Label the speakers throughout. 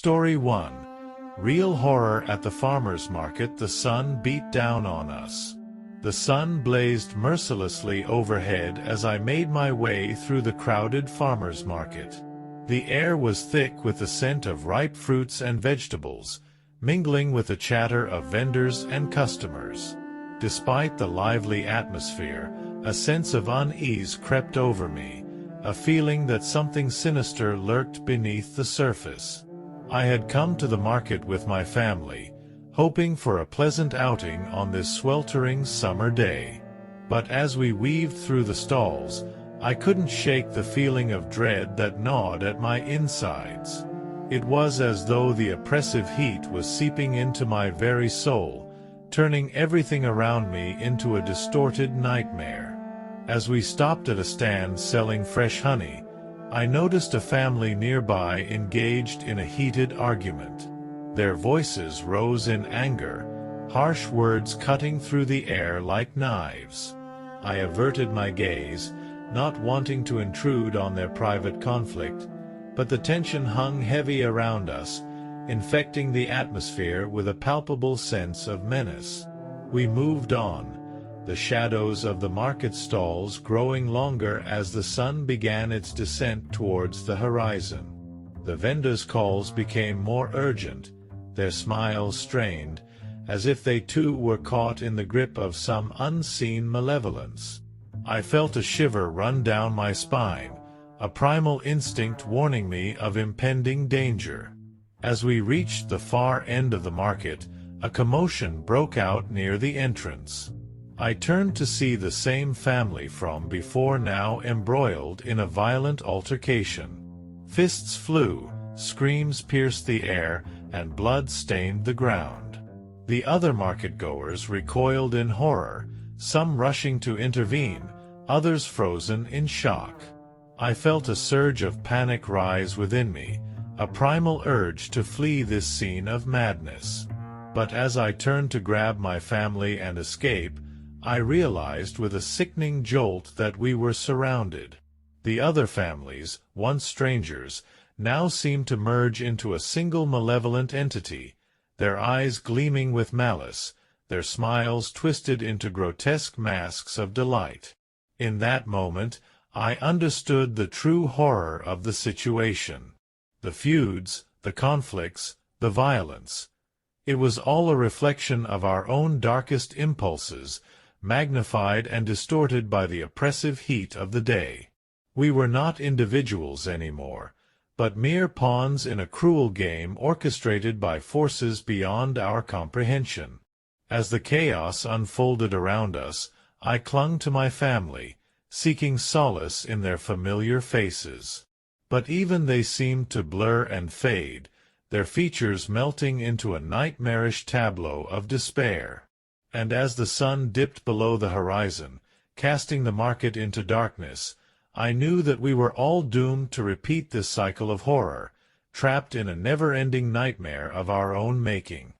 Speaker 1: Story 1. Real horror at the farmer's market. The sun beat down on us. The sun blazed mercilessly overhead as I made my way through the crowded farmer's market. The air was thick with the scent of ripe fruits and vegetables, mingling with the chatter of vendors and customers. Despite the lively atmosphere, a sense of unease crept over me, a feeling that something sinister lurked beneath the surface. I had come to the market with my family, hoping for a pleasant outing on this sweltering summer day. But as we weaved through the stalls, I couldn't shake the feeling of dread that gnawed at my insides. It was as though the oppressive heat was seeping into my very soul, turning everything around me into a distorted nightmare. As we stopped at a stand selling fresh honey, I noticed a family nearby engaged in a heated argument. Their voices rose in anger, harsh words cutting through the air like knives. I averted my gaze, not wanting to intrude on their private conflict, but the tension hung heavy around us, infecting the atmosphere with a palpable sense of menace. We moved on, the shadows of the market stalls growing longer as the sun began its descent towards the horizon. The vendors' calls became more urgent, their smiles strained, as if they too were caught in the grip of some unseen malevolence. I felt a shiver run down my spine, a primal instinct warning me of impending danger. As we reached the far end of the market, a commotion broke out near the entrance. I turned to see the same family from before now embroiled in a violent altercation. Fists flew, screams pierced the air, and blood stained the ground. The other market-goers recoiled in horror, some rushing to intervene, others frozen in shock. I felt a surge of panic rise within me, a primal urge to flee this scene of madness. But as I turned to grab my family and escape, I realized with a sickening jolt that we were surrounded. The other families, once strangers, now seemed to merge into a single malevolent entity, their eyes gleaming with malice, their smiles twisted into grotesque masks of delight. In that moment, I understood the true horror of the situation. The feuds, the conflicts, the violence. It was all a reflection of our own darkest impulses, magnified and distorted by the oppressive heat of the day. We were not individuals anymore, but mere pawns in a cruel game orchestrated by forces beyond our comprehension. As the chaos unfolded around us, I clung to my family, seeking solace in their familiar faces. But even they seemed to blur and fade, their features melting into a nightmarish tableau of despair. And as the sun dipped below the horizon, casting the market into darkness, I knew that we were all doomed to repeat this cycle of horror, trapped in a never-ending nightmare of our own making.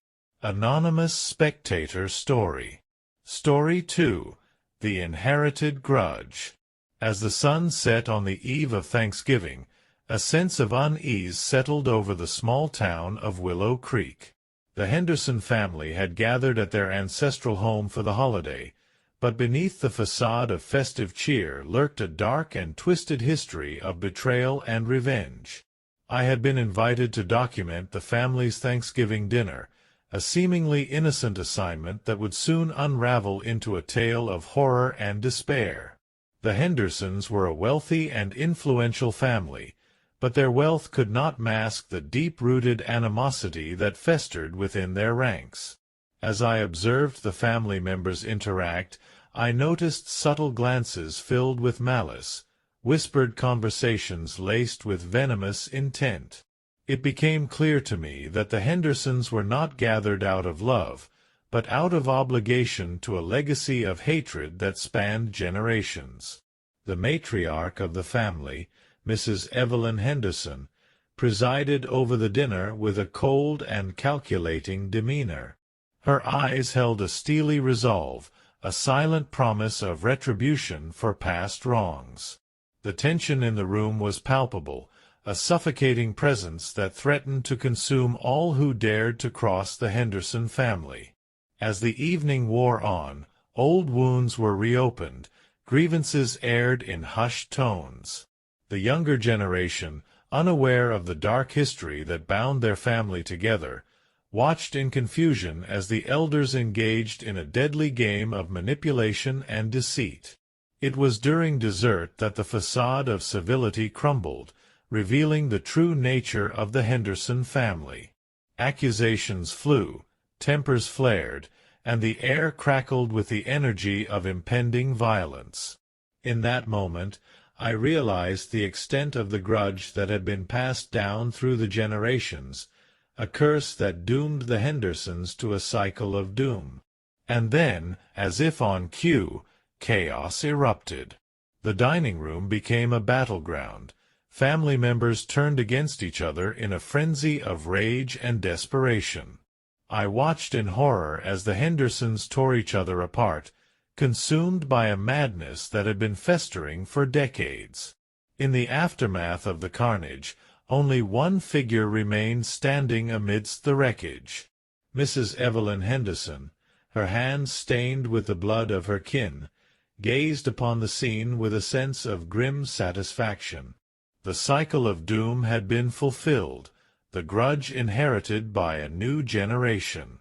Speaker 1: Anonymous Spectator Story. Story 2. The Inherited Grudge. As the sun set on the eve of Thanksgiving, a sense of unease settled over the small town of Willow Creek. The Henderson family had gathered at their ancestral home for the holiday, but beneath the facade of festive cheer lurked a dark and twisted history of betrayal and revenge. I had been invited to document the family's Thanksgiving dinner, a seemingly innocent assignment that would soon unravel into a tale of horror and despair. The Hendersons were a wealthy and influential family, but their wealth could not mask the deep-rooted animosity that festered within their ranks. As I observed the family members interact, I noticed subtle glances filled with malice, whispered conversations laced with venomous intent. It became clear to me that the Hendersons were not gathered out of love, but out of obligation to a legacy of hatred that spanned generations. The matriarch of the family, Mrs. Evelyn Henderson, presided over the dinner with a cold and calculating demeanor. Her eyes held a steely resolve, a silent promise of retribution for past wrongs. The tension in the room was palpable, a suffocating presence that threatened to consume all who dared to cross the Henderson family. As the evening wore on, old wounds were reopened, grievances aired in hushed tones. The younger generation, unaware of the dark history that bound their family together, watched in confusion as the elders engaged in a deadly game of manipulation and deceit. It was during dessert that the facade of civility crumbled, revealing the true nature of the Henderson family. Accusations flew, tempers flared, and the air crackled with the energy of impending violence. In that moment, I realized the extent of the grudge that had been passed down through the generations, a curse that doomed the Hendersons to a cycle of doom. And then, as if on cue, chaos erupted. The dining room became a battleground. Family members turned against each other in a frenzy of rage and desperation. I watched in horror as the Hendersons tore each other apart, consumed by a madness that had been festering for decades. In the aftermath of the carnage, only one figure remained standing amidst the wreckage. Mrs. Evelyn Henderson, her hands stained with the blood of her kin, gazed upon the scene with a sense of grim satisfaction. The cycle of doom had been fulfilled, the grudge inherited by a new generation.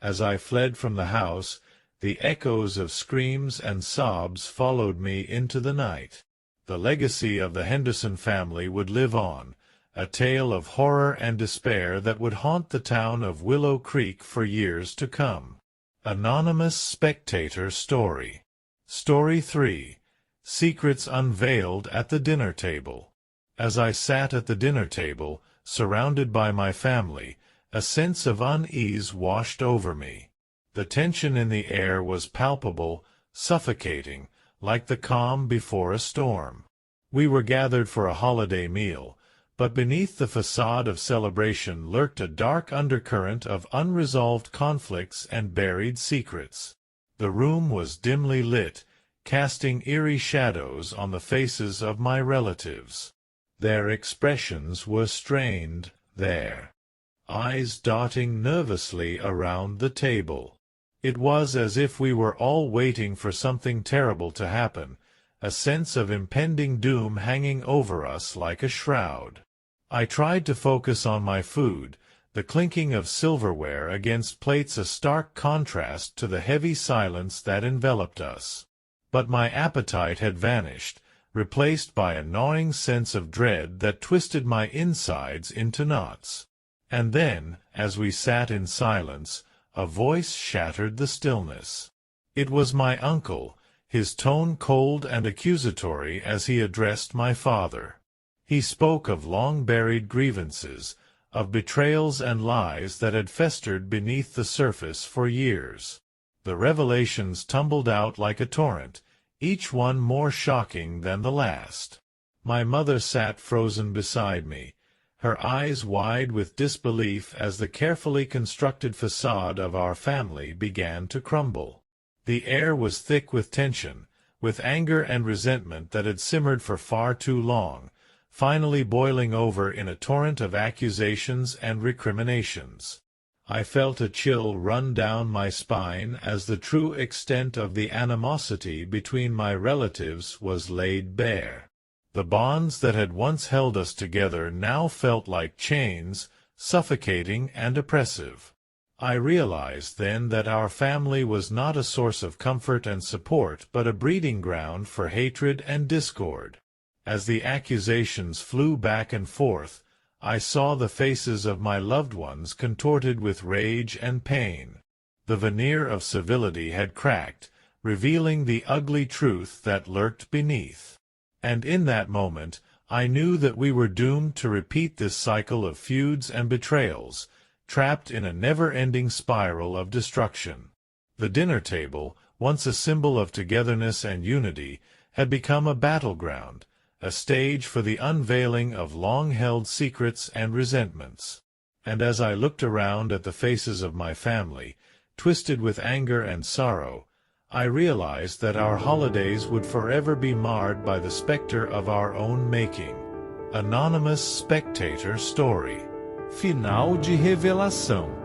Speaker 1: As I fled from the house, the echoes of screams and sobs followed me into the night. The legacy of the Henderson family would live on, a tale of horror and despair that would haunt the town of Willow Creek for years to come. Anonymous Spectator Story. Story 3. Secrets Unveiled at the Dinner Table. As I sat at the dinner table, surrounded by my family, a sense of unease washed over me. The tension in the air was palpable, suffocating, like the calm before a storm. We were gathered for a holiday meal, but beneath the facade of celebration lurked a dark undercurrent of unresolved conflicts and buried secrets. The room was dimly lit, casting eerie shadows on the faces of my relatives. Their expressions were strained, their eyes darting nervously around the table. It was as if we were all waiting for something terrible to happen, a sense of impending doom hanging over us like a shroud. I tried to focus on my food, the clinking of silverware against plates a stark contrast to the heavy silence that enveloped us. But my appetite had vanished, replaced by a gnawing sense of dread that twisted my insides into knots. And then, as we sat in silence, a voice shattered the stillness. It was my uncle, his tone cold and accusatory as he addressed my father. He spoke of long-buried grievances, of betrayals and lies that had festered beneath the surface for years. The revelations tumbled out like a torrent, each one more shocking than the last. My mother sat frozen beside me, her eyes wide with disbelief as the carefully constructed facade of our family began to crumble. The air was thick with tension, with anger and resentment that had simmered for far too long, finally boiling over in a torrent of accusations and recriminations. I felt a chill run down my spine as the true extent of the animosity between my relatives was laid bare. The bonds that had once held us together now felt like chains, suffocating and oppressive. I realized then that our family was not a source of comfort and support but a breeding ground for hatred and discord. As the accusations flew back and forth, I saw the faces of my loved ones contorted with rage and pain. The veneer of civility had cracked, revealing the ugly truth that lurked beneath. And in that moment, I knew that we were doomed to repeat this cycle of feuds and betrayals, trapped in a never-ending spiral of destruction. The dinner table, once a symbol of togetherness and unity, had become a battleground, a stage for the unveiling of long-held secrets and resentments. And as I looked around at the faces of my family, twisted with anger and sorrow, I realized that our holidays would forever be marred by the specter of our own making. Anonymous Spectator Story. Final de revelação.